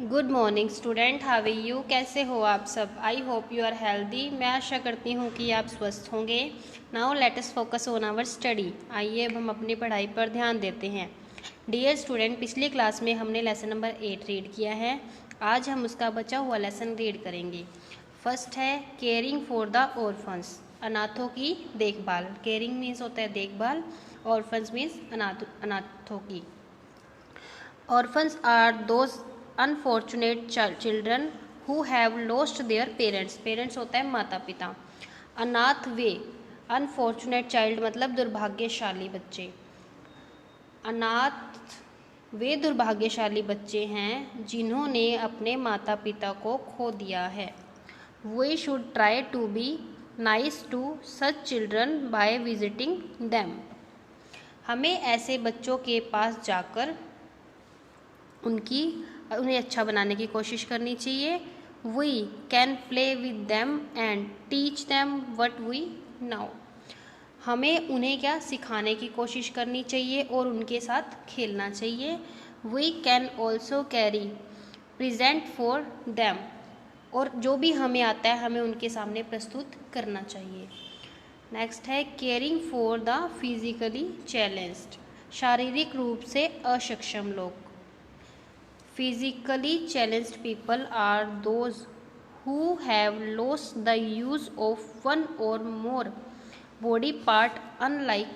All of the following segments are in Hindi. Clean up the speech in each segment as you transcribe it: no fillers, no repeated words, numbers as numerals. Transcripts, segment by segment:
Good morning student, how are you? कैसे हो आप सब? I hope you are healthy. मैं आशा करती हूँ कि आप स्वस्थ होंगे। Now let us focus on our study. आइए अब हम अपनी पढ़ाई पर ध्यान देते हैं। डियर स्टूडेंट, पिछली क्लास में हमने लेसन नंबर 8 रीड किया है। आज हम उसका बचा हुआ लेसन रीड करेंगे। फर्स्ट है केयरिंग फॉर द ऑर्फन्स, अनाथों की देखभाल। केयरिंग मीन्स होता है देखभाल, ऑर्फन्स मीन्स अनाथों की। Orphans are those unfortunate children who have lost their parents. Parents होता है माता पिता। अनाथ वे, अनफॉर्चुनेट चाइल्ड मतलब दुर्भाग्यशाली बच्चे। अनाथ वे दुर्भाग्यशाली बच्चे हैं जिन्होंने अपने माता पिता को खो दिया है। We should try to be nice to such children by visiting them. हमें ऐसे बच्चों के पास जाकर उन्हें अच्छा बनाने की कोशिश करनी चाहिए। We can play with them and teach them what we now. हमें उन्हें क्या सिखाने की कोशिश करनी चाहिए और उनके साथ खेलना चाहिए। We can also carry present for them, और जो भी हमें आता है हमें उनके सामने प्रस्तुत करना चाहिए। नेक्स्ट है caring for the physically challenged, शारीरिक रूप से अक्षम लोग। Physically challenged people are those who have lost the use of one or more body part unlike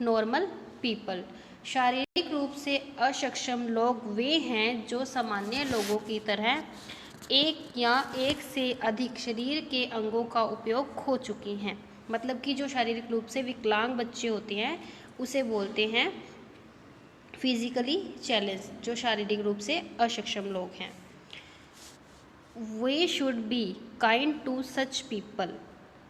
normal people. शारीरिक रूप से अक्षम लोग वे हैं जो सामान्य लोगों की तरह एक या एक से अधिक शरीर के अंगों का उपयोग खो चुके हैं। मतलब कि जो शारीरिक रूप से विकलांग बच्चे होते हैं उसे बोलते हैं फिजिकली चैलेंज, जो शारीरिक रूप से अक्षम लोग हैं। We should be kind to such people,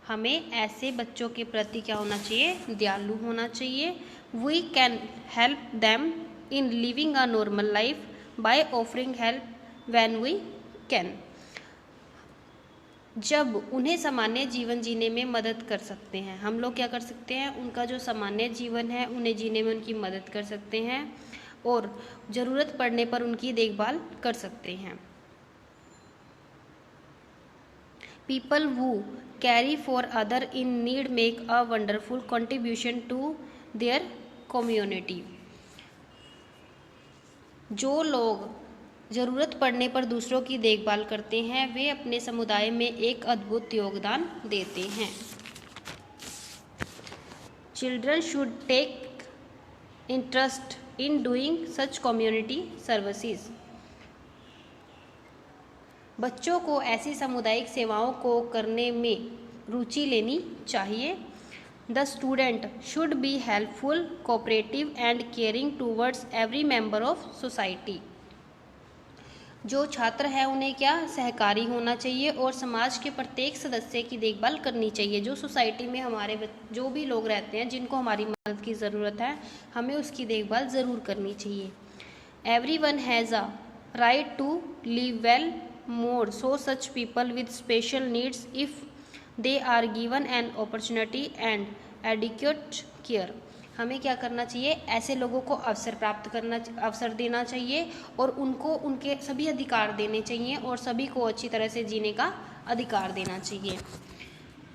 हमें ऐसे बच्चों के प्रति क्या होना चाहिए? दयालु होना चाहिए। We can help them in living a normal life by offering help when we can. जब उन्हें सामान्य जीवन जीने में मदद कर सकते हैं, हम लोग क्या कर सकते हैं? उनका जो सामान्य जीवन है उन्हें जीने में उनकी मदद कर सकते हैं और ज़रूरत पड़ने पर उनकी देखभाल कर सकते हैं। People who carry for other in need make a wonderful contribution to their community. जो लोग ज़रूरत पड़ने पर दूसरों की देखभाल करते हैं वे अपने समुदाय में एक अद्भुत योगदान देते हैं। Children should take interest in doing such community services. बच्चों को ऐसी सामुदायिक सेवाओं को करने में रुचि लेनी चाहिए। The student should be helpful, cooperative and caring towards every member of society. जो छात्र है उन्हें क्या सहकारी होना चाहिए और समाज के प्रत्येक सदस्य की देखभाल करनी चाहिए। जो सोसाइटी में हमारे जो भी लोग रहते हैं जिनको हमारी मदद की ज़रूरत है हमें उसकी देखभाल ज़रूर करनी चाहिए। Everyone has a right to live well more so such people with special needs if they are given an opportunity and adequate care. हमें क्या करना चाहिए? ऐसे लोगों को अवसर देना चाहिए और उनको उनके सभी अधिकार देने चाहिए और सभी को अच्छी तरह से जीने का अधिकार देना चाहिए।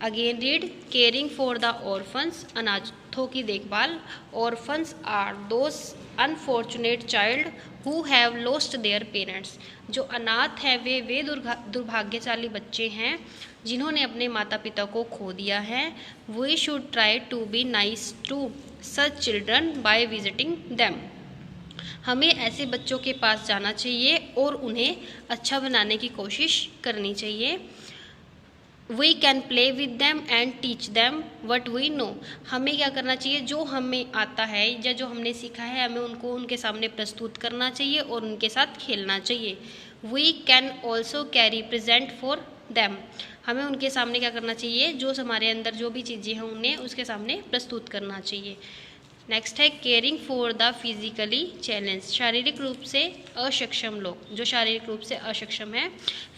Again read caring for the orphans, अनाथों की देखभाल। Orphans are those unfortunate child who have lost their parents. जो अनाथ है वे दुर्भाग्यशाली बच्चे हैं जिन्होंने अपने माता पिता को खो दिया है। We should try to be nice to such children by visiting them. हमें ऐसे बच्चों के पास जाना चाहिए और उन्हें अच्छा बनाने की कोशिश करनी चाहिए। We can play with them and teach them what we know. हमें क्या करना चाहिए? जो हमें आता है या जो हमने सीखा है हमें उनको उनके सामने प्रस्तुत करना चाहिए और उनके साथ खेलना चाहिए। We can also carry present for them. हमें उनके सामने क्या करना चाहिए? जो हमारे अंदर जो भी चीज़ें हैं उन्हें उसके सामने प्रस्तुत करना चाहिए। नेक्स्ट है caring for the physically challenge, शारीरिक रूप से अक्षम लोग। जो शारीरिक रूप से अक्षम है,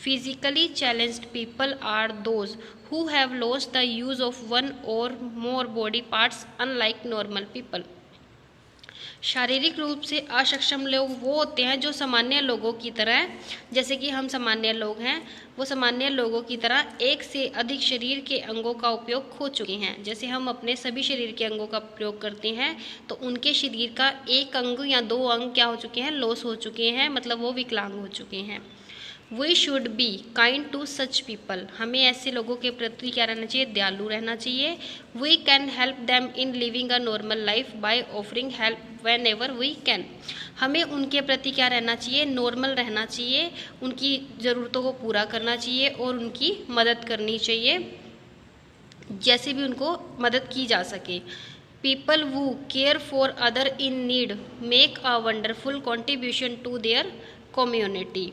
physically challenged people are those who have lost the use of one or more body parts unlike normal people. शारीरिक रूप से अक्षम लोग वो होते हैं जो सामान्य लोगों की तरह, जैसे कि हम सामान्य लोग हैं, वो सामान्य लोगों की तरह एक से अधिक शरीर के अंगों का उपयोग खो चुके हैं। जैसे हम अपने सभी शरीर के अंगों का प्रयोग करते हैं, तो उनके शरीर का एक अंग या दो अंग क्या हो चुके हैं, लॉस हो चुके हैं, मतलब वो विकलांग हो चुके हैं। We should be kind to such people, हमें ऐसे लोगों के प्रति क्या रहना चाहिए, दयालु रहना चाहिए। We can help them in living a normal life by offering help whenever we can, हमें उनके प्रति क्या रहना चाहिए, नॉर्मल रहना चाहिए, उनकी ज़रूरतों को पूरा करना चाहिए और उनकी मदद करनी चाहिए जैसे भी उनको मदद की जा सके। People who care for other in need make a wonderful contribution to their community,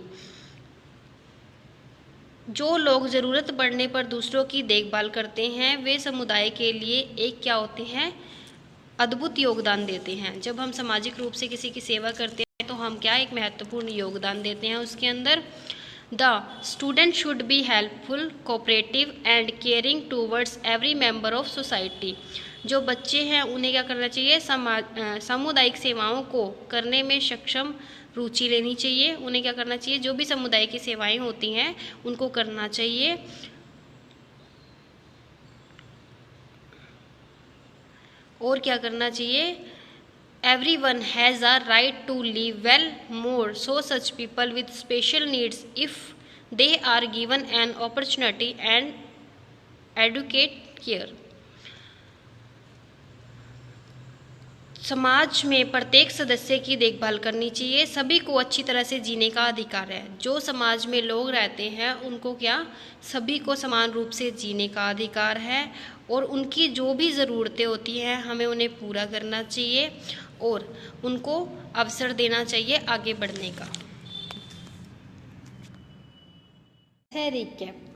जो लोग ज़रूरत पड़ने पर दूसरों की देखभाल करते हैं वे समुदाय के लिए एक क्या होते हैं, अद्भुत योगदान देते हैं। जब हम सामाजिक रूप से किसी की सेवा करते हैं तो हम क्या एक महत्वपूर्ण योगदान देते हैं उसके अंदर। The student should be helpful, cooperative and caring towards every member of society, जो बच्चे हैं उन्हें क्या करना चाहिए, सामुदायिक सेवाओं को करने में सक्षम रुचि लेनी चाहिए। उन्हें क्या करना चाहिए, जो भी समुदाय की सेवाएं होती हैं उनको करना चाहिए। और क्या करना चाहिए, everyone has a right to live well, more so such people with special needs if they are given an opportunity and adequate care, समाज में प्रत्येक सदस्य की देखभाल करनी चाहिए, सभी को अच्छी तरह से जीने का अधिकार है। जो समाज में लोग रहते हैं उनको क्या, सभी को समान रूप से जीने का अधिकार है और उनकी जो भी ज़रूरतें होती हैं हमें उन्हें पूरा करना चाहिए और उनको अवसर देना चाहिए आगे बढ़ने का। है रिकैप।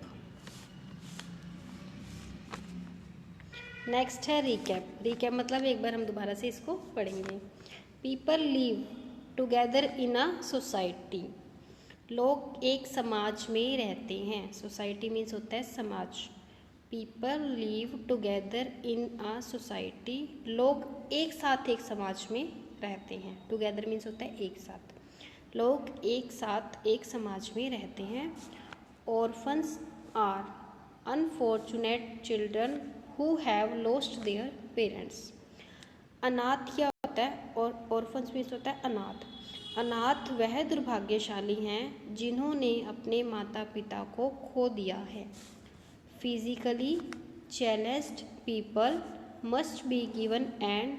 नेक्स्ट है रिकैप। रिकैप मतलब एक बार हम दोबारा से इसको पढ़ेंगे। People live together in a society, लोग एक समाज में रहते हैं। सोसाइटी मीन्स होता है समाज। People live together in a society, लोग एक साथ एक समाज में रहते हैं। टुगेदर मीन्स होता है एक साथ, लोग एक साथ एक समाज में रहते हैं। Orphans are unfortunate children who have lost their parents, अनाथ क्या होता है, और ऑर्फन्स मीन्स होता है अनाथ। अनाथ वह दुर्भाग्यशाली हैं जिन्होंने अपने माता पिता को खो दिया है। Physically challenged people must be given an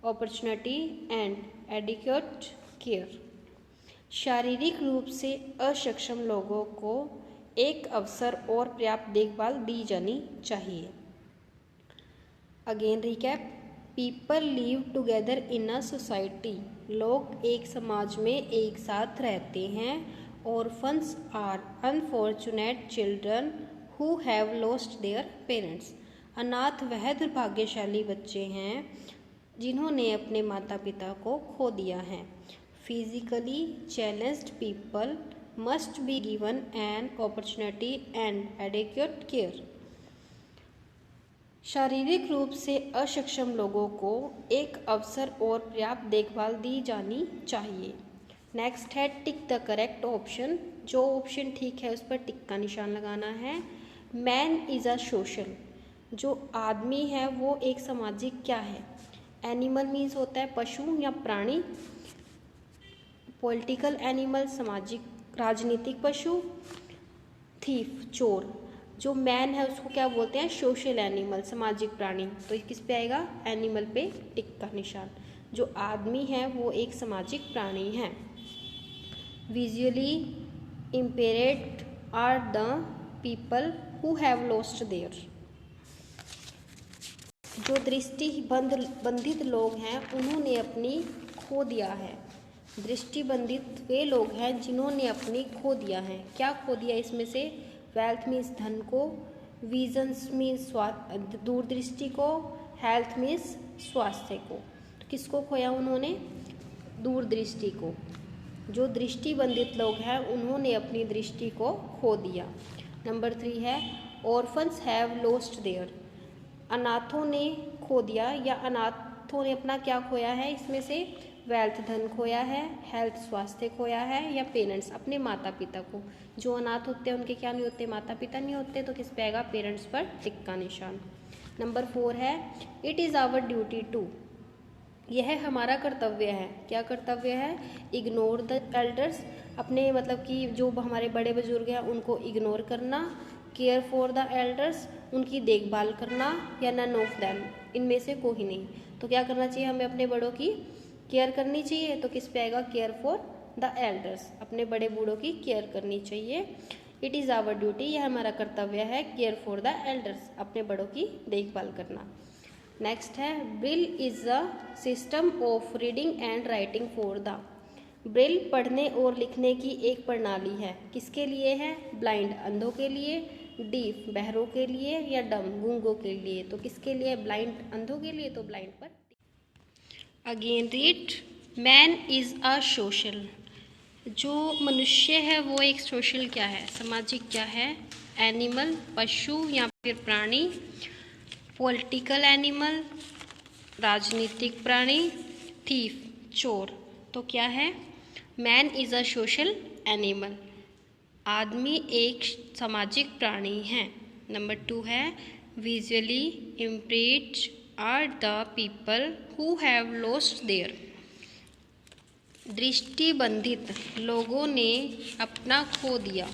opportunity and adequate care, शारीरिक रूप से अक्षम लोगों को एक अवसर और पर्याप्त देखभाल दी जानी चाहिए। Again recap. People live together in a society, लोग एक समाज में एक साथ रहते हैं। Orphans are unfortunate children who have lost their parents, अनाथ वह दुर्भाग्यशाली बच्चे हैं जिन्होंने अपने माता पिता को खो दिया है। Physically challenged people must be given an opportunity and adequate care, शारीरिक रूप से अक्षम लोगों को एक अवसर और पर्याप्त देखभाल दी जानी चाहिए। नेक्स्ट है टिक द करेक्ट ऑप्शन, जो ऑप्शन ठीक है उस पर टिक का निशान लगाना है। मैन इज़ अ सोशल, जो आदमी है वो एक सामाजिक क्या है। एनिमल मीन्स होता है पशु या प्राणी। पॉलिटिकल एनिमल सामाजिक राजनीतिक पशु। थीफ चोर, जो मैन है उसको क्या बोलते हैं, सोशल एनिमल सामाजिक प्राणी। तो किस पे आएगा, एनिमल पे टिक का निशान। जो आदमी है वो एक सामाजिक प्राणी है। Visually impaired are the people who have lost their, जो दृष्टिबंधित लोग हैं उन्होंने अपनी खो दिया है। दृष्टिबंधित वे लोग हैं जिन्होंने अपनी खो दिया है। क्या खो दिया इसमें से, वेल्थ मीन्स धन को, विजन्स मीन्स दूरदृष्टि को, हेल्थ मीन्स स्वास्थ्य को। किसको खोया उन्होंने, दूरदृष्टि को। जो दृष्टिबंधित लोग हैं उन्होंने अपनी दृष्टि को खो दिया। नंबर 3 है ऑर्फन्स हैव लॉस्ट देयर, अनाथों ने खो दिया या अनाथ अनाथों ने अपना क्या खोया है, इसमें से वेल्थ धन खोया है, हेल्थ स्वास्थ्य खोया है, या पेरेंट्स अपने माता पिता को। जो अनाथ होते हैं उनके क्या नहीं होते, माता पिता नहीं होते, तो किस पे आएगा, पेरेंट्स पर टिक का निशान। नंबर 4 है it is our duty to, यह हमारा कर्तव्य है। क्या कर्तव्य है, इग्नोर द एल्डर्स, अपने मतलब कि जो हमारे बड़े बुजुर्ग हैं उनको इग्नोर करना, केयर फॉर द एल्डर्स, उनकी देखभाल करना, या नन ऑफ देम, इनमें से कोई नहीं। तो क्या करना चाहिए, हमें अपने बड़ों की केयर करनी चाहिए, तो किस पे आएगा, केयर फॉर द एल्डर्स, अपने बड़े बूढ़ों की केयर करनी चाहिए। इट इज़ आवर ड्यूटी, यह हमारा कर्तव्य है, केयर फॉर द एल्डर्स, अपने बड़ों की देखभाल करना। नेक्स्ट है Braille is a system of reading and writing for the, Braille पढ़ने और लिखने की एक प्रणाली है, किसके लिए है, ब्लाइंड अंधों के लिए, डीफ बहरों के लिए, या डम गूंगों के लिए। तो किसके लिए, ब्लाइंड अंधों के लिए, तो ब्लाइंड पर। Again read, man is a social, जो मनुष्य है वो एक सोशल क्या है, सामाजिक क्या है, एनिमल पशु या फिर प्राणी, पॉलिटिकल एनिमल राजनीतिक प्राणी, थीफ चोर। तो क्या है, man is a social animal, आदमी एक सामाजिक प्राणी है। नंबर 2 है visually impaired are the people who have lost their, दृष्टिबंधित लोगों ने अपना खो दिया।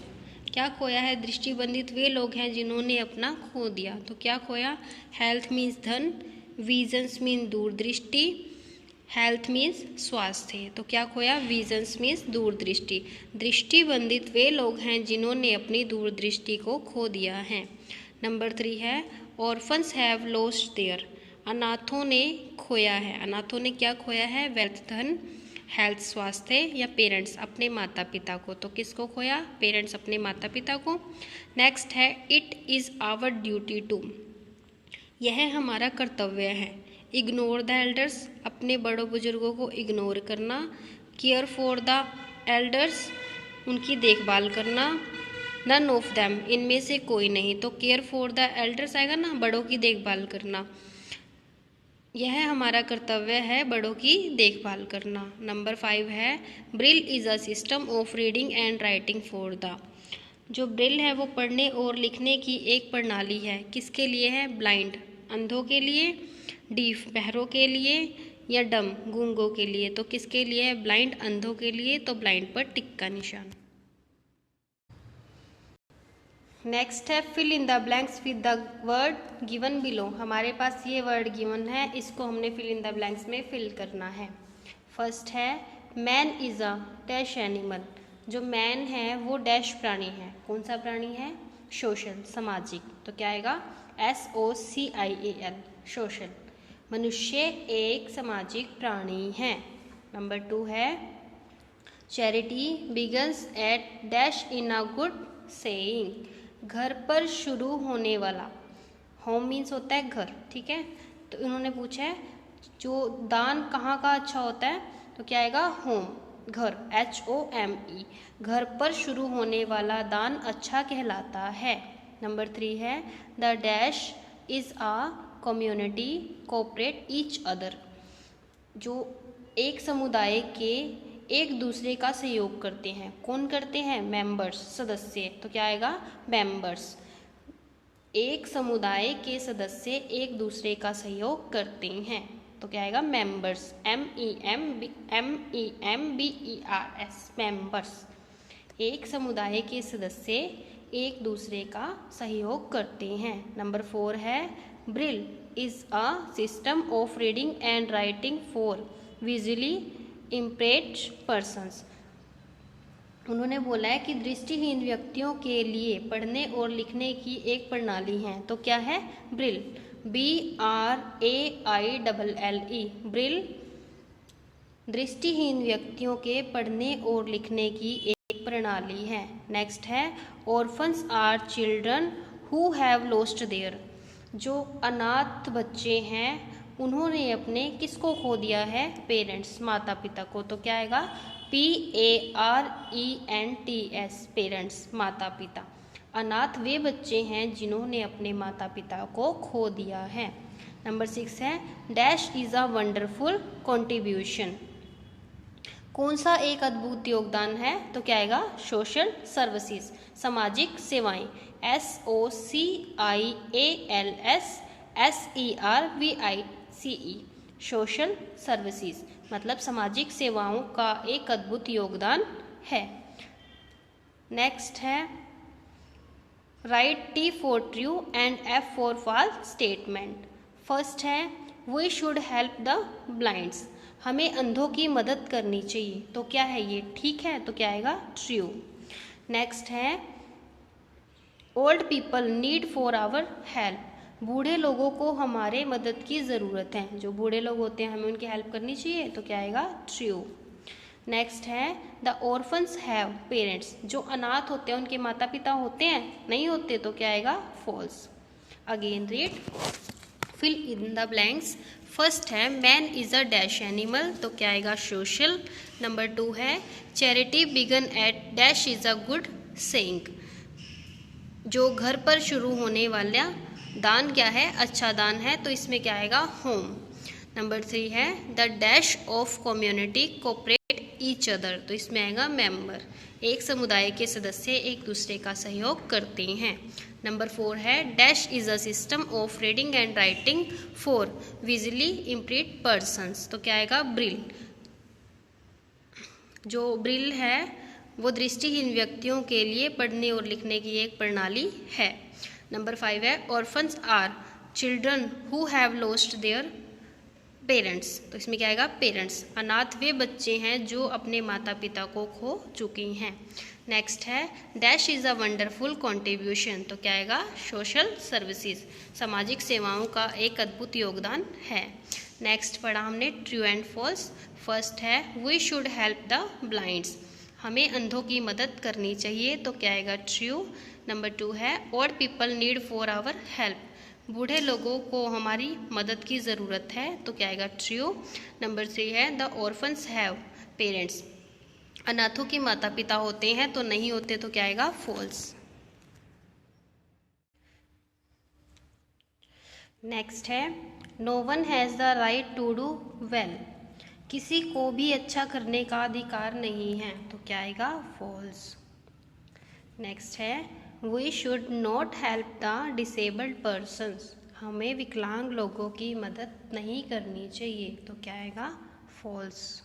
क्या खोया है, दृष्टिबंधित वे लोग हैं जिन्होंने अपना खो दिया। तो क्या खोया, हेल्थ मीन्स धन, विजन्स मीन दूरदृष्टि, हेल्थ मीन्स स्वास्थ्य। तो क्या खोया, विजन्स मीन्स दूरदृष्टि, दृष्टिबंधित वे लोग हैं जिन्होंने अपनी दूरदृष्टि को खो दिया है। नंबर 3 है ऑर्फन्स हैव लॉस्ट देयर, अनाथों ने खोया है, अनाथों ने क्या खोया है, वेल्थ धन, हेल्थ स्वास्थ्य, या पेरेंट्स अपने माता पिता को। तो किसको खोया, पेरेंट्स अपने माता पिता को। नेक्स्ट है it is our duty to, यह हमारा कर्तव्य है, इग्नोर द एल्डर्स, अपने बड़ों बुजुर्गों को इग्नोर करना, केयर फॉर द एल्डर्स, उनकी देखभाल करना, नन ऑफ देम, इनमें से कोई नहीं। तो केयर फॉर द एल्डर्स आएगा ना, बड़ों की देखभाल करना, यह हमारा कर्तव्य है, बड़ों की देखभाल करना। नंबर 5 है braille is a system of reading and writing for the, जो ब्रेल है वो पढ़ने और लिखने की एक प्रणाली है, किसके लिए है, ब्लाइंड अंधों के लिए, डीफ बहरों के लिए, या डम गूंगों के लिए। तो किसके लिए है, ब्लाइंड अंधों के लिए, तो ब्लाइंड पर टिक का निशान। नेक्स्ट है fill in the blanks with the word given below, हमारे पास ये वर्ड गिवन है, इसको हमने फिल इन द ब्लैंक्स में फिल करना है। फर्स्ट है man is a dash animal, जो मैन है वो डैश प्राणी है, कौन सा प्राणी है, सोशल सामाजिक। तो क्या आएगा, SOCIAL सोशल, मनुष्य एक सामाजिक प्राणी है। नंबर 2 है charity begins at dash in a good saying, घर पर शुरू होने वाला, होम मीन्स होता है घर, ठीक है। तो इन्होंने पूछा है जो दान कहाँ का अच्छा होता है, तो क्या आएगा, होम घर, HOME, घर पर शुरू होने वाला दान अच्छा कहलाता है। नंबर 3 है the dash is a community cooperate each other, जो एक समुदाय के एक दूसरे का सहयोग करते हैं, कौन करते हैं, मेंबर्स सदस्य। तो क्या आएगा, मेंबर्स, एक समुदाय के सदस्य एक दूसरे का सहयोग करते हैं, तो क्या आएगा, मेंबर्स, MEMBERS मेंबर्स, एक समुदाय के सदस्य एक दूसरे का सहयोग करते हैं। नंबर 4 है braille is a system of reading and writing for visually impaired persons, उन्होंने बोला है कि दृष्टिहीन व्यक्तियों के लिए पढ़ने और लिखने की एक प्रणाली है। तो क्या है, ब्रेल, BRAILLE, ब्रेल दृष्टिहीन व्यक्तियों के पढ़ने और लिखने की एक प्रणाली है। नेक्स्ट है orphans are children who have lost their, जो अनाथ बच्चे हैं उन्होंने अपने किसको खो दिया है, पेरेंट्स माता पिता को। तो क्या आएगा, PARENTS पेरेंट्स माता पिता, अनाथ वे बच्चे हैं जिन्होंने अपने माता पिता को खो दिया है। नंबर 6 है dash is a wonderful contribution. कौन सा एक अद्भुत योगदान है? तो क्या आएगा? सोशल सर्विसेज, सामाजिक सेवाएं। SOCIALSSERVICE, सोशल सर्विसेज मतलब सामाजिक सेवाओं का एक अद्भुत योगदान है। नेक्स्ट है right T for true and F for false statement. First है we should help the blinds, हमें अंधों की मदद करनी चाहिए, तो क्या है ये? ठीक है, तो क्या आएगा? ट्रू। नेक्स्ट है old people need for our help, बूढ़े लोगों को हमारे मदद की ज़रूरत है, जो बूढ़े लोग होते हैं हमें उनकी हेल्प करनी चाहिए, तो क्या आएगा? ट्रू। नेक्स्ट है द ऑर्फन्स हैव पेरेंट्स, जो अनाथ होते हैं उनके माता पिता होते हैं? नहीं होते, तो क्या आएगा? False. Again read, fill in the blanks. First है man is a dash animal, तो क्या आएगा? सोशल। नंबर 2 है charity began at dash is a good saying, जो घर पर शुरू होने वाला दान क्या है? अच्छा दान है, तो इसमें क्या आएगा? होम। नंबर 3 है the dash of community cooperate each other, तो इसमें आएगा मेंबर, एक समुदाय के सदस्य एक दूसरे का सहयोग करते हैं। नंबर 4 है dash is a system of reading and writing for visually impaired persons, तो क्या आएगा? ब्रिल, जो ब्रिल है वो दृष्टिहीन व्यक्तियों के लिए पढ़ने और लिखने की एक प्रणाली है। नंबर 5 है orphans are children who have lost their parents, तो इसमें क्या आएगा? पेरेंट्स, अनाथ वे बच्चे हैं जो अपने माता पिता को खो चुके हैं। नेक्स्ट है dash is a wonderful contribution, तो क्या आएगा? सोशल सर्विसेज, सामाजिक सेवाओं का एक अद्भुत योगदान है। नेक्स्ट पढ़ा हमने ट्रू एंड फॉल्स। फर्स्ट है we should help the blinds, हमें अंधों की मदद करनी चाहिए, तो क्या आएगा? ट्रू। नंबर 2 है old people need for our help, बूढ़े लोगों को हमारी मदद की ज़रूरत है, तो क्या आएगा? ट्रू। नंबर 3 है द ऑर्फन्स हैव पेरेंट्स, अनाथों के माता पिता होते हैं, तो नहीं होते, तो क्या आएगा? फॉल्स। नेक्स्ट है no one has the right to do well, किसी को भी अच्छा करने का अधिकार नहीं है, तो क्या आएगा? फॉल्स। नेक्स्ट है we should not help the disabled persons, हमें विकलांग लोगों की मदद नहीं करनी चाहिए, तो क्या आएगा? फॉल्स।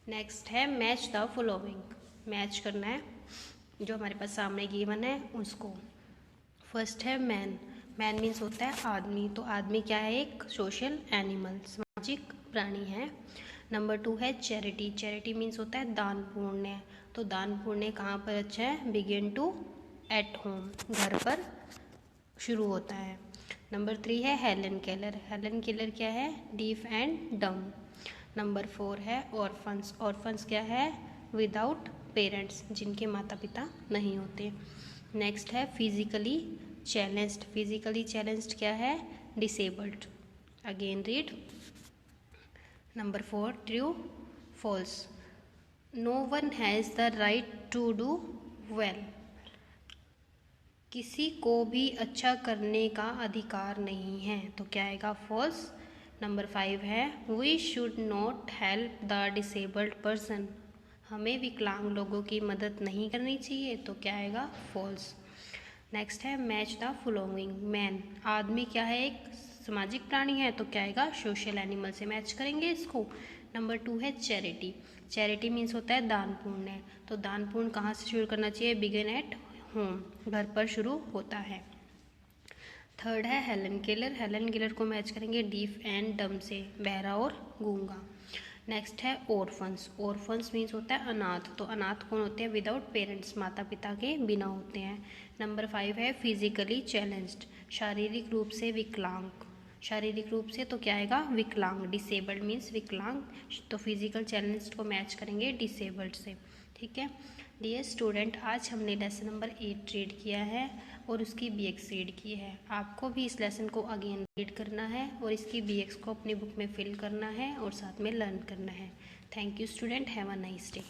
नेक्स्ट है मैच द फॉलोइंग, मैच करना है जो हमारे पास सामने गिवन है उसको। फर्स्ट है मैन, मैन मीन्स होता है आदमी, तो आदमी क्या है? एक सोशल एनिमल, सामाजिक प्राणी है। नंबर 2 है चैरिटी, चैरिटी मीन्स होता है दान पुण्य, तो दान पुण्य कहाँ पर अच्छा है? बिगिन टू एट होम, घर पर शुरू होता है। नंबर 3 है हेलन केलर, हेलन केलर क्या है? डीफ एंड डम। नंबर 4 है ऑर्फन्स, ऑर्फन्स क्या है? विदाउट पेरेंट्स, जिनके माता पिता नहीं होते। नेक्स्ट है फिजिकली चैलेंज्ड, फिजिकली चैलेंज्ड क्या है? Disabled. Again read, number 4 true false, no one has the right to do well, किसी को भी अच्छा करने का अधिकार नहीं है, तो क्या आएगा? फॉल्स। नंबर 5 है we should not help the disabled person, हमें विकलांग लोगों की मदद नहीं करनी चाहिए, तो क्या आएगा? फॉल्स। नेक्स्ट है मैच द फॉलोइंग, मैन आदमी क्या है? एक सामाजिक प्राणी है, तो क्या आएगा? सोशल एनिमल से मैच करेंगे इसको। नंबर 2 है चैरिटी, चैरिटी मीन्स होता है दान पुण्य, तो दान पुण्य कहाँ से शुरू करना चाहिए? बिगिन एट होम, घर पर शुरू होता है। थर्ड है हेलन केलर, हेलन केलर को मैच करेंगे डीफ एंड डम से, बहरा और गूंगा। नेक्स्ट है ऑर्फन्स, ऑर्फन्स मीन्स होता है अनाथ, तो अनाथ कौन होते हैं? विदाउट पेरेंट्स, माता पिता के बिना होते हैं। नंबर 5 है फिजिकली चैलेंज्ड, शारीरिक रूप से विकलांग, शारीरिक रूप से तो क्या आएगा? विकलांग, डिसेबल्ड मीन्स विकलांग, तो फिजिकल चैलेंज्ड को मैच करेंगे डिसेबल्ड से। ठीक है डियर स्टूडेंट, आज हमने लेसन नंबर 8 रीड किया है और उसकी BX रीड की है। आपको भी इस लेसन को अगेन रीड करना है और इसकी BX को अपनी बुक में फिल करना है और साथ में लर्न करना है। Thank you student, have a nice day.